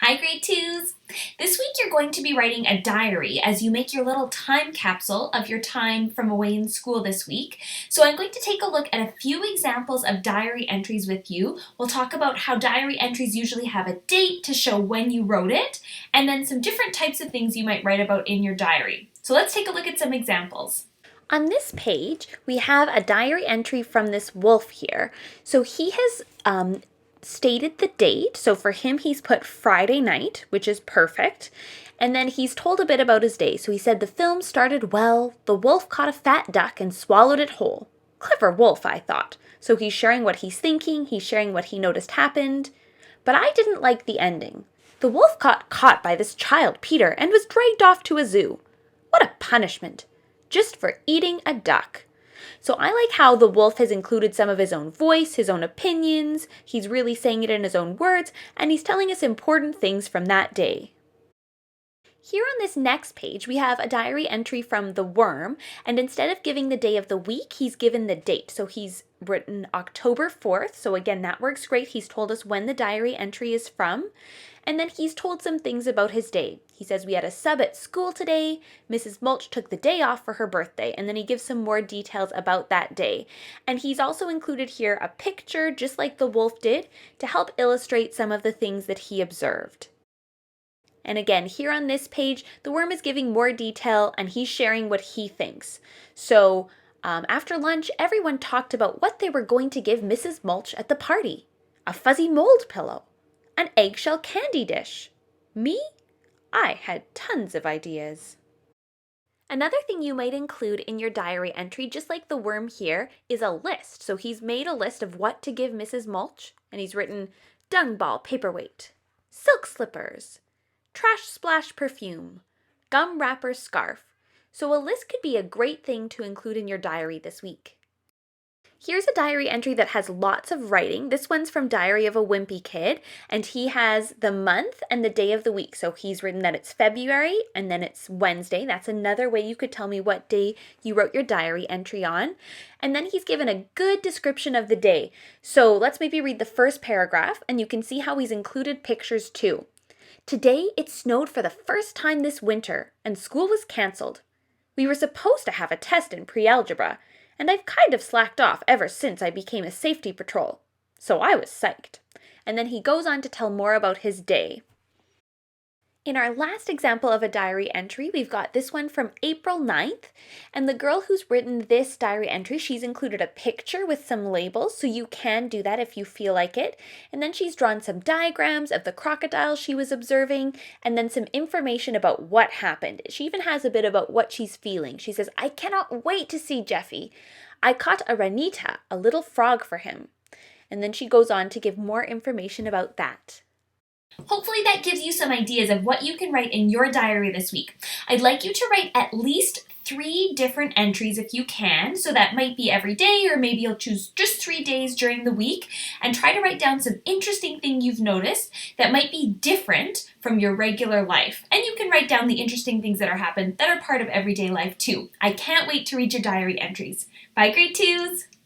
Hi, grade twos! This week you're going to be writing a diary as you make your little time capsule of your time from away in school this week. So I'm going to take a look at a few examples of diary entries with you. We'll talk about how diary entries usually have a date to show when you wrote it, and then some different types of things you might write about in your diary. So let's take a look at some examples. On this page, we have a diary entry from this wolf here. So he has stated the date. So for him, he's put Friday night, which is perfect. And then he's told a bit about his day. So he said the film started well. The wolf caught a fat duck and swallowed it whole. Clever wolf, I thought. So he's sharing what he's thinking. He's sharing what he noticed happened. But I didn't like the ending. The wolf got caught by this child, Peter, and was dragged off to a zoo. What a punishment! Just for eating a duck. So I like how the wolf has included some of his own voice, his own opinions. He's really saying it in his own words, and he's telling us important things from that day. Here on this next page, we have a diary entry from the worm, and instead of giving the day of the week, he's given the date. So he's written October 4th, so again, that works great. He's told us when the diary entry is from, and then he's told some things about his day. He says we had a sub at school today, Mrs. Mulch took the day off for her birthday, and then he gives some more details about that day. And he's also included here a picture, just like the wolf did, to help illustrate some of the things that he observed. And again, here on this page, the worm is giving more detail and he's sharing what he thinks. So after lunch, everyone talked about what they were going to give Mrs. Mulch at the party. A fuzzy mold pillow, an eggshell candy dish. Me? I had tons of ideas. Another thing you might include in your diary entry, just like the worm here, is a list. So he's made a list of what to give Mrs. Mulch, and he's written dung ball paperweight, silk slippers, trash splash perfume, gum wrapper scarf. So a list could be a great thing to include in your diary this week. Here's a diary entry that has lots of writing. This one's from Diary of a Wimpy Kid, and he has the month and the day of the week. So he's written that it's February and then it's Wednesday. That's another way you could tell me what day you wrote your diary entry on. And then he's given a good description of the day. So let's maybe read the first paragraph, and you can see how he's included pictures too. Today it snowed for the first time this winter, and school was canceled. We were supposed to have a test in pre-algebra, and I've kind of slacked off ever since I became a safety patrol. So I was psyched. And then he goes on to tell more about his day. In our last example of a diary entry, we've got this one from April 9th, and the girl who's written this diary entry, she's included a picture with some labels, so you can do that if you feel like it, and then she's drawn some diagrams of the crocodile she was observing, and then some information about what happened. She even has a bit about what she's feeling. She says, I cannot wait to see Jeffy. I caught a ranita, a little frog for him. And then she goes on to give more information about that. Hopefully that gives you some ideas of what you can write in your diary this week. I'd like you to write at least 3 different entries if you can, so that might be every day, or maybe you'll choose just 3 days during the week, and try to write down some interesting thing you've noticed that might be different from your regular life. And you can write down the interesting things that are part of everyday life too. I can't wait to read your diary entries. Bye, grade twos!